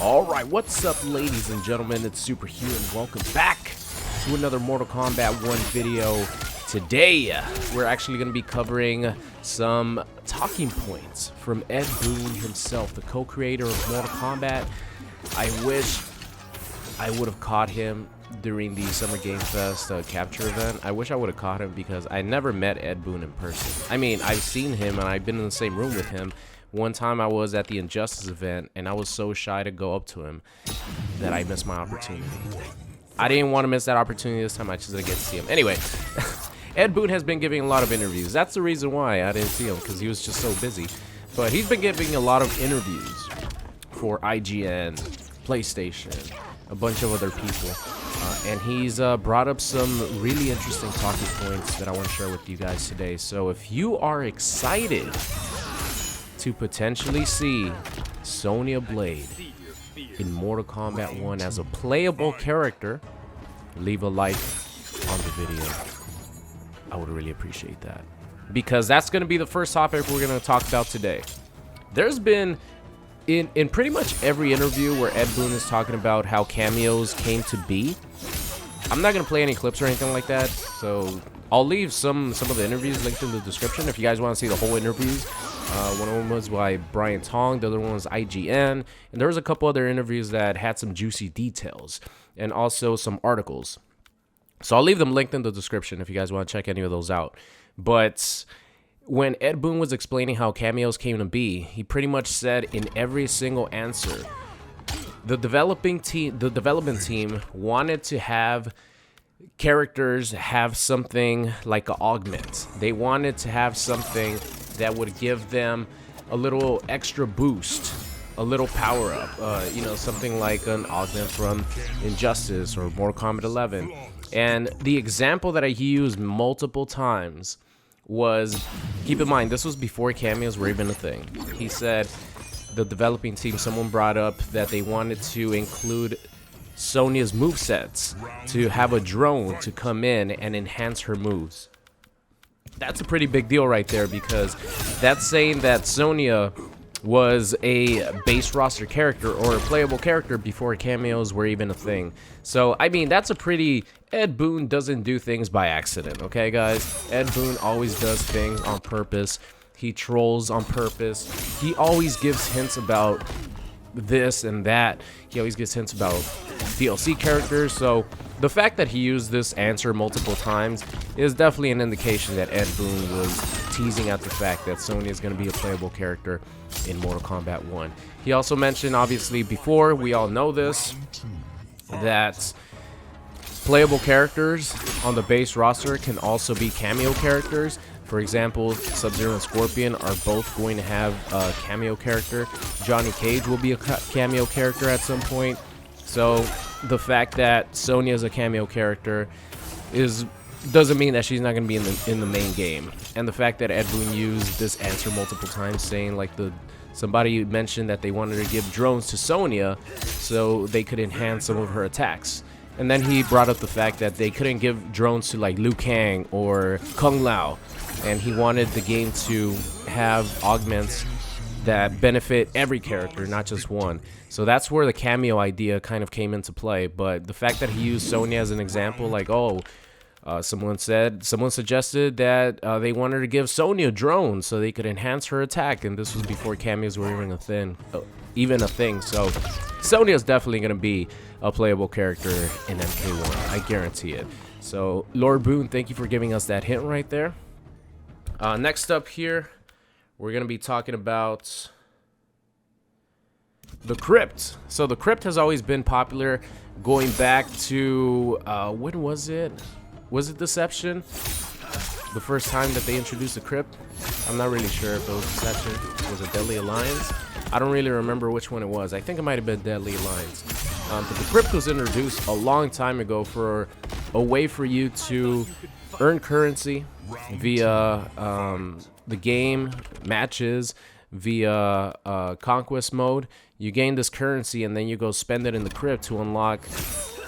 Alright, what's up ladies and gentlemen, it's Super here and welcome back to another Mortal Kombat 1 video. Today, we're actually going to be covering some talking points from Ed Boon himself, the co-creator of Mortal Kombat. I wish I would have caught him during the Summer Game Fest capture event. I wish I would have caught him because I never met Ed Boon in person. I mean, I've seen him and I've been in the same room with him. One time I was at the Injustice event and I was so shy to go up to him that I missed my opportunity. I didn't want to miss that opportunity this time. I just didn't get to see him. Anyway, Ed Boon has been giving a lot of interviews. That's the reason why I didn't see him, because he was just so busy. But he's been giving a lot of interviews for IGN, PlayStation, a bunch of other people. And he's brought up some really interesting talking points that I want to share with you guys today. So if you are excited to potentially see Sonya Blade in Mortal Kombat 1 as a playable character, leave a like on the video. I would really appreciate that, because that's going to be the first topic we're going to talk about today. There's been in pretty much every interview where Ed Boon is talking about how cameos came to be. I'm not going to play any clips or anything like that, so I'll leave some of the interviews linked in the description if you guys want to see the whole interviews. One of them was by Brian Tong, the other one was IGN, and there was a couple other interviews that had some juicy details and also some articles. So I'll leave them linked in the description if you guys want to check any of those out. But when Ed Boon was explaining how cameos came to be, he pretty much said in every single answer, the development team wanted to have characters have something like an augment. They wanted to have something that would give them a little extra boost, a little power up, you know, something like an augment from Injustice or Mortal Kombat 11. And the example that he used multiple times was, keep in mind, this was before cameos were even a thing. He said the developing team, someone brought up that they wanted to include Sonya's movesets, to have a drone to come in and enhance her moves. That's a pretty big deal right there, because that's saying that Sonya was a base roster character or a playable character before cameos were even a thing. So, I mean, that's a pretty... Ed Boon doesn't do things by accident, okay, guys? Ed Boon always does things on purpose. He trolls on purpose. He always gives hints about this and that. He always gives hints about DLC characters. So the fact that he used this answer multiple times is definitely an indication that Ed Boon was teasing out the fact that Sonya is going to be a playable character in Mortal Kombat 1. He also mentioned, obviously, before, we all know this, that playable characters on the base roster can also be cameo characters. For example, Sub-Zero and Scorpion are both going to have a cameo character. Johnny Cage will be a cameo character at some point. So the fact that Sonya is a cameo character doesn't mean that she's not going to be in the main game. And the fact that Ed Boon used this answer multiple times, saying like somebody mentioned that they wanted to give drones to Sonya so they could enhance some of her attacks. And then he brought up the fact that they couldn't give drones to like Liu Kang or Kung Lao, and he wanted the game to have augments that benefit every character, not just one. So that's where the cameo idea kind of came into play. But the fact that he used Sonya as an example, like, someone suggested that they wanted to give Sonya drones so they could enhance her attack, and this was before cameos were even a thing. So Sonya is definitely going to be a playable character in MK1. I guarantee it. So Lord Boon, thank you for giving us that hint right there. Next up here, we're going to be talking about the Krypt. So the Krypt has always been popular going back to, when was it? Was it Deception? The first time that they introduced the Krypt? I'm not really sure if it was Deception. Was it Deadly Alliance? I don't really remember which one it was. I think it might have been Deadly Alliance. But the Krypt was introduced a long time ago for a way for you to earn currency via the game, matches, via conquest mode. You gain this currency and then you go spend it in the Krypt to unlock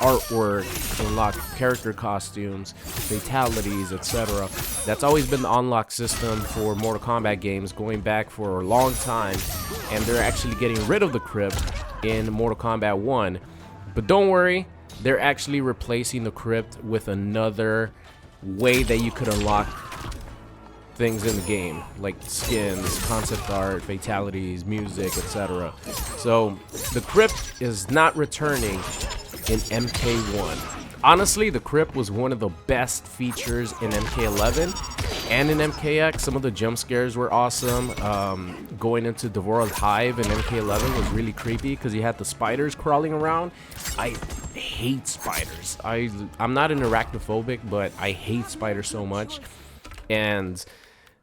artwork, unlock character costumes, fatalities, etc. That's always been the unlock system for Mortal Kombat games going back for a long time, and they're actually getting rid of the Krypt in Mortal Kombat 1. But don't worry, they're actually replacing the Krypt with another way that you could unlock things in the game, like skins, concept art, fatalities, music, etc. So the Krypt is not returning in MK1. Honestly, the Krypt was one of the best features in MK11 and in MKX. Some of the jump scares were awesome. Going into Devorah's Hive in MK11 was really creepy because you had the spiders crawling around. I hate spiders. I'm not an arachnophobic, but I hate spiders so much. And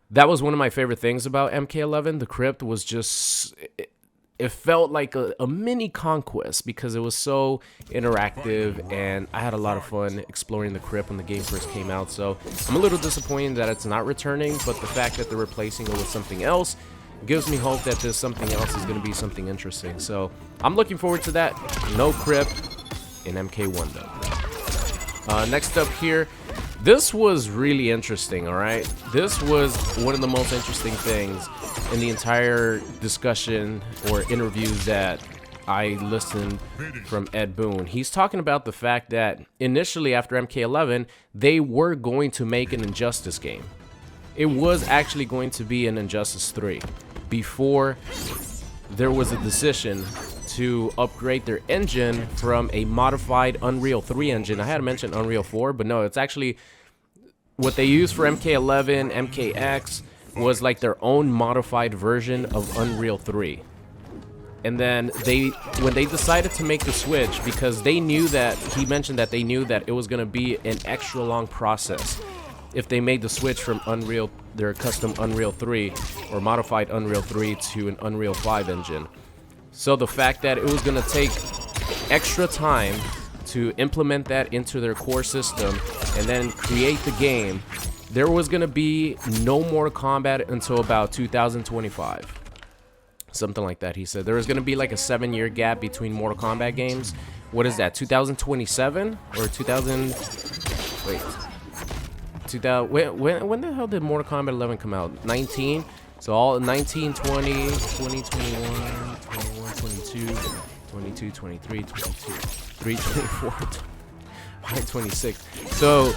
that was one of my favorite things about MK11. The Krypt was just... It felt like a mini conquest because it was so interactive, and I had a lot of fun exploring the Krypt when the game first came out. So I'm a little disappointed that it's not returning, but the fact that they're replacing it with something else gives me hope that this something else is going to be something interesting. So I'm looking forward to that. No Krypt in MK1 though. Next up here, this was really interesting, all right? This was one of the most interesting things in the entire discussion or interviews that I listened from Ed Boon. He's talking about the fact that initially after MK11, they were going to make an Injustice game. It was actually going to be an Injustice 3 before there was a decision to upgrade their engine from a modified Unreal 3 engine. I had mentioned Unreal 4, but no, it's actually what they used for MK11, MKX was like their own modified version of Unreal 3. And then when they decided to make the switch, because they knew that, he mentioned that they knew that it was going to be an extra long process if they made the switch from Unreal, their custom Unreal 3 or modified Unreal 3 to an Unreal 5 engine. So the fact that it was going to take extra time to implement that into their core system and then create the game, there was going to be no Mortal Kombat until about 2025. Something like that, he said. There was going to be like a 7-year gap between Mortal Kombat games. What is that, 2027? Or 2000... Wait. 2000... When the hell did Mortal Kombat 11 come out? 19? So all 19, 20, 20, 21, 21, 22, 22, 23, 22, 24, 26. So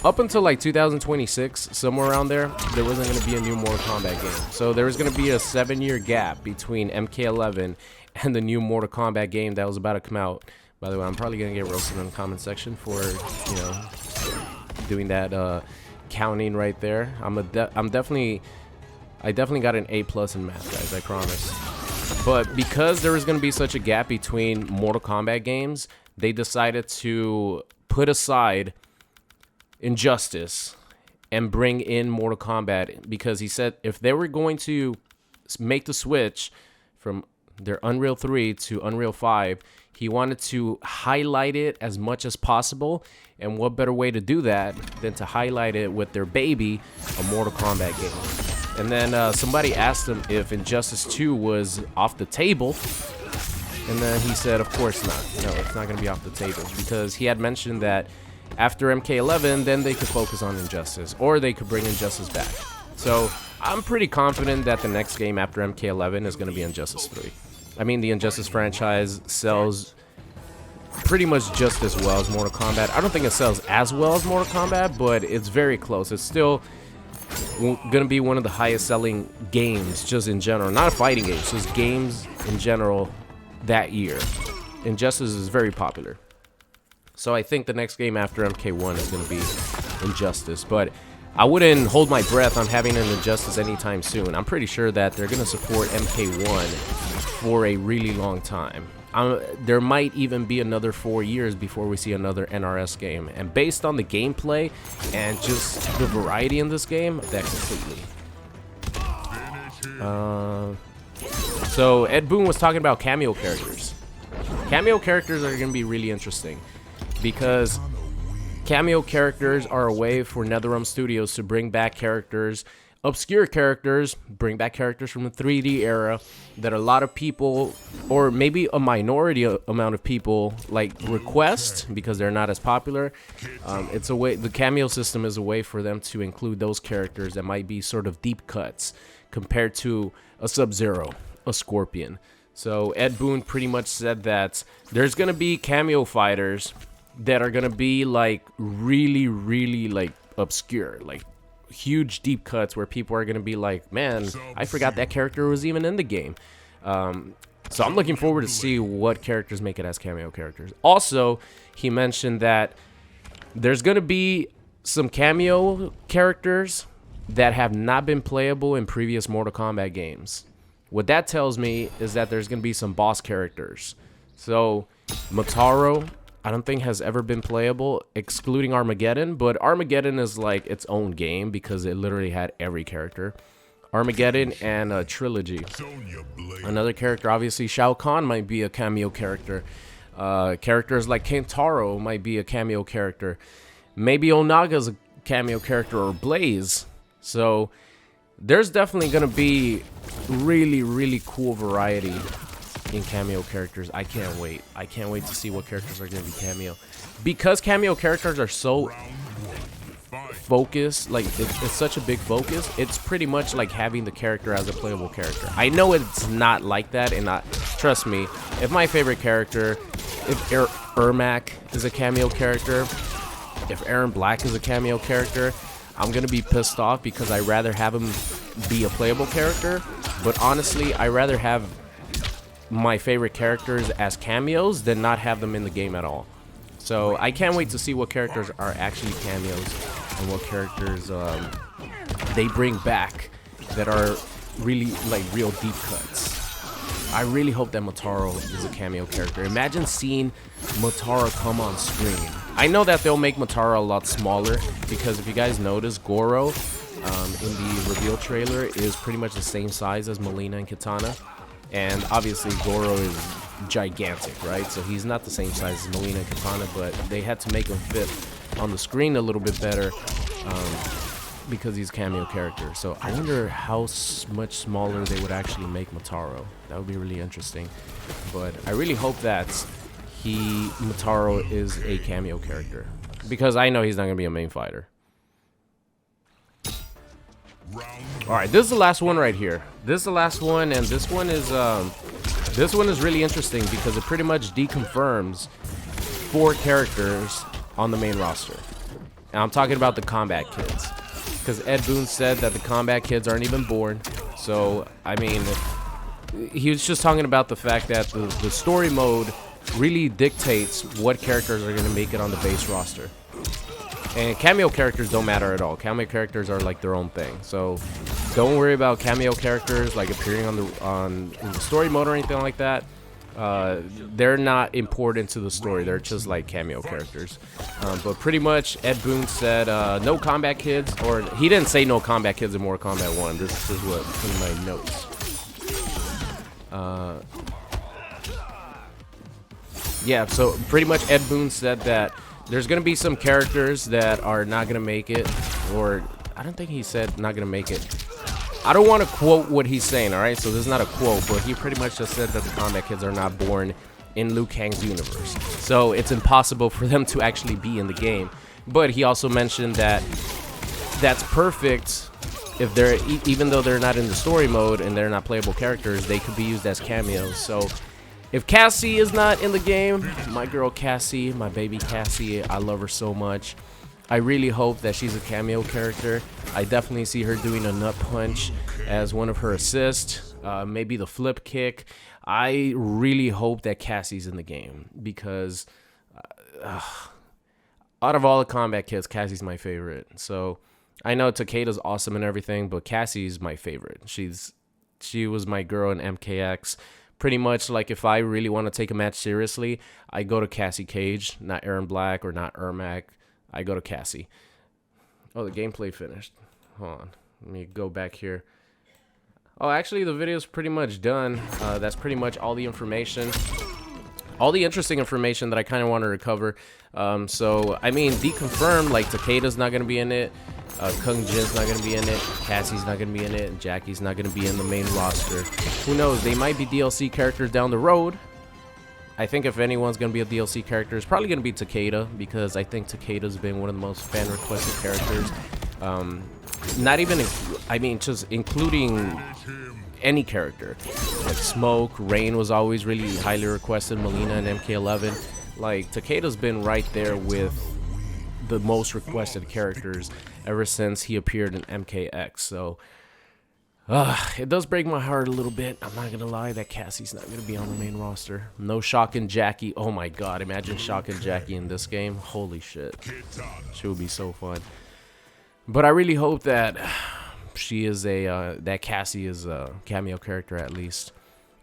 up until like 2026, somewhere around there, there wasn't going to be a new Mortal Kombat game. So there was going to be a 7-year gap between MK11 and the new Mortal Kombat game that was about to come out. By the way, I'm probably going to get roasted in the comment section for, you know, doing that counting right there. I definitely got an A+ in math, guys, I promise. But because there was going to be such a gap between Mortal Kombat games, they decided to put aside Injustice and bring in Mortal Kombat, because he said if they were going to make the switch from their Unreal 3 to Unreal 5, he wanted to highlight it as much as possible, and what better way to do that than to highlight it with their baby, a Mortal Kombat game. And then somebody asked him if Injustice 2 was off the table, and then he said of course not. No, it's not going to be off the table, because he had mentioned that after MK11, then they could focus on Injustice, or they could bring Injustice back. So I'm pretty confident that the next game after MK11 is going to be Injustice 3. I mean, the Injustice franchise sells pretty much just as well as Mortal Kombat. I don't think it sells as well as Mortal Kombat, but it's very close. It's still going to be one of the highest selling games just in general. Not a fighting game, just games in general that year. Injustice is very popular. So I think the next game after MK1 is going to be Injustice, but I wouldn't hold my breath on having an Injustice anytime soon. I'm pretty sure that they're going to support MK1 for a really long time. There might even be another 4 years before we see another NRS game. And based on the gameplay and just the variety in this game, that completely. So Ed Boon was talking about cameo characters. Cameo characters are going to be really interesting, because cameo characters are a way for NetherRealm Studios to bring back characters, obscure characters, bring back characters from the 3D era that a lot of people, or maybe a minority amount of people, like request because they're not as popular. It's a way, the cameo system is a way for them to include those characters that might be sort of deep cuts compared to a Sub-Zero, a Scorpion, So Ed Boon pretty much said that there's gonna be cameo fighters that are gonna be like really like obscure, like huge deep cuts where people are gonna be like, man, I forgot that character was even in the game. So I'm looking forward to see what characters make it as cameo characters. Also, he mentioned that there's gonna be some cameo characters that have not been playable in previous Mortal Kombat games. What that tells me is that there's going to be some boss characters. So, Motaro, I don't think has ever been playable, excluding Armageddon. But Armageddon is like its own game because it literally had every character. Armageddon and Trilogy. Another character, obviously, Shao Kahn might be a cameo character. Characters like Kentaro might be a cameo character. Maybe Onaga's a cameo character, or Blaze. So, there's definitely going to be really cool variety in cameo characters. I can't wait. I can't wait to see what characters are going to be cameo. Because cameo characters are so focused, like it's such a big focus, it's pretty much like having the character as a playable character. I know it's not like that, and trust me, if my favorite character, if Ermac is a cameo character, if Aaron Black is a cameo character, I'm gonna be pissed off because I'd rather have him be a playable character. But honestly, I'd rather have my favorite characters as cameos than not have them in the game at all. So I can't wait to see what characters are actually cameos and what characters they bring back that are really like real deep cuts. I really hope that Motaro is a cameo character. Imagine seeing Motaro come on screen. I know that they'll make Motaro a lot smaller because if you guys notice, Goro in the reveal trailer is pretty much the same size as Melina and Kitana. And obviously Goro is gigantic, right? So he's not the same size as Melina and Kitana, but they had to make him fit on the screen a little bit better because he's a cameo character. So I wonder how much smaller they would actually make Motaro. That would be really interesting. But I really hope that Motaro is a cameo character, because I know he's not going to be a main fighter. Alright, this is the last one right here. This is the last one, and this one is really interesting because it pretty much deconfirms 4 characters on the main roster. And I'm talking about the Kombat kids, because Ed Boon said that the Kombat kids aren't even born. So, I mean, he was just talking about the fact that the story mode really dictates what characters are going to make it on the base roster. And cameo characters don't matter at all. Cameo characters are like their own thing. So don't worry about cameo characters like appearing in the story mode or anything like that. They're not important to the story. They're just like cameo characters. But pretty much Ed Boon said no Kombat kids, or he didn't say no Kombat kids in Mortal Kombat 1. This is what in my notes. Yeah, so pretty much Ed Boon said that there's going to be some characters that are not going to make it, or I don't think he said not going to make it. I don't want to quote what he's saying, alright? So this is not a quote, but he pretty much just said that the Kombat kids are not born in Liu Kang's universe. So it's impossible for them to actually be in the game. But he also mentioned that that's perfect if they're, even though they're not in the story mode and they're not playable characters, they could be used as cameos. So if Cassie is not in the game, my girl Cassie, my baby Cassie, I love her so much. I really hope that she's a cameo character. I definitely see her doing a nut punch as one of her assists, maybe the flip kick. I really hope that Cassie's in the game because out of all the Kombat kids, Cassie's my favorite. So I know Takeda's awesome and everything, but Cassie's my favorite. She was my girl in MKX. Pretty much like if I really want to take a match seriously, I go to Cassie Cage, not Aaron Black or not Ermac. I go to Cassie. Oh, the gameplay finished. Hold on. Let me go back here. Oh, actually, the video's pretty much done. That's pretty much all the information. All the interesting information that I kind of wanted to cover. So, I mean, deconfirmed, like Takeda's not going to be in it. Kung Jin's not going to be in it. Cassie's not going to be in it. And Jackie's not going to be in the main roster. Who knows? They might be DLC characters down the road. I think if anyone's going to be a DLC character, it's probably going to be Takeda, because I think Takeda's been one of the most fan-requested characters. Not even, I mean, just including any character. Like Smoke, Rain was always really highly requested, Melina and MK11. Like, Takeda's been right there with the most requested characters ever since he appeared in MKX. So, it does break my heart a little bit. I'm not gonna lie, that Cassie's not gonna be on the main roster. No Shock and Jackie. Oh my god, imagine Shock and Jackie in this game. Holy shit. She would be so fun. But I really hope that she is that Cassie is a cameo character at least.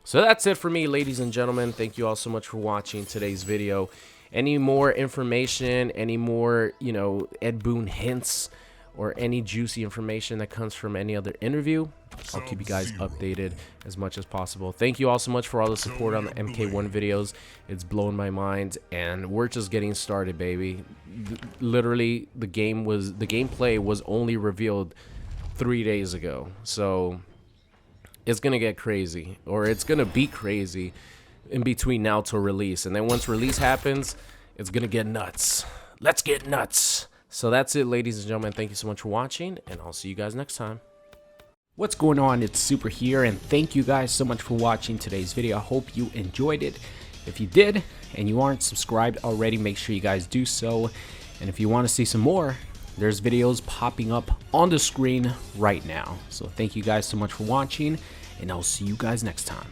So that's it for me, ladies and gentlemen. Thank you all so much for watching today's video. Any more information, any more, you know, Ed Boon hints, or any juicy information that comes from any other interview, I'll keep you guys updated as much as possible. Thank you all so much for all the support on the MK1 videos. It's blown my mind, and we're just getting started, baby. Literally, the gameplay was only revealed 3 days ago, so it's gonna get crazy, or it's gonna be crazy in between now till release, and then once release happens, it's gonna get nuts. Let's get nuts. So that's it, ladies and gentlemen. Thank you so much for watching, and I'll see you guys next time. What's going on? It's Super here, and thank you guys so much for watching today's video. I hope you enjoyed it. If you did, and you aren't subscribed already, make sure you guys do so. And if you want to see some more, there's videos popping up on the screen right now. So thank you guys so much for watching, and I'll see you guys next time.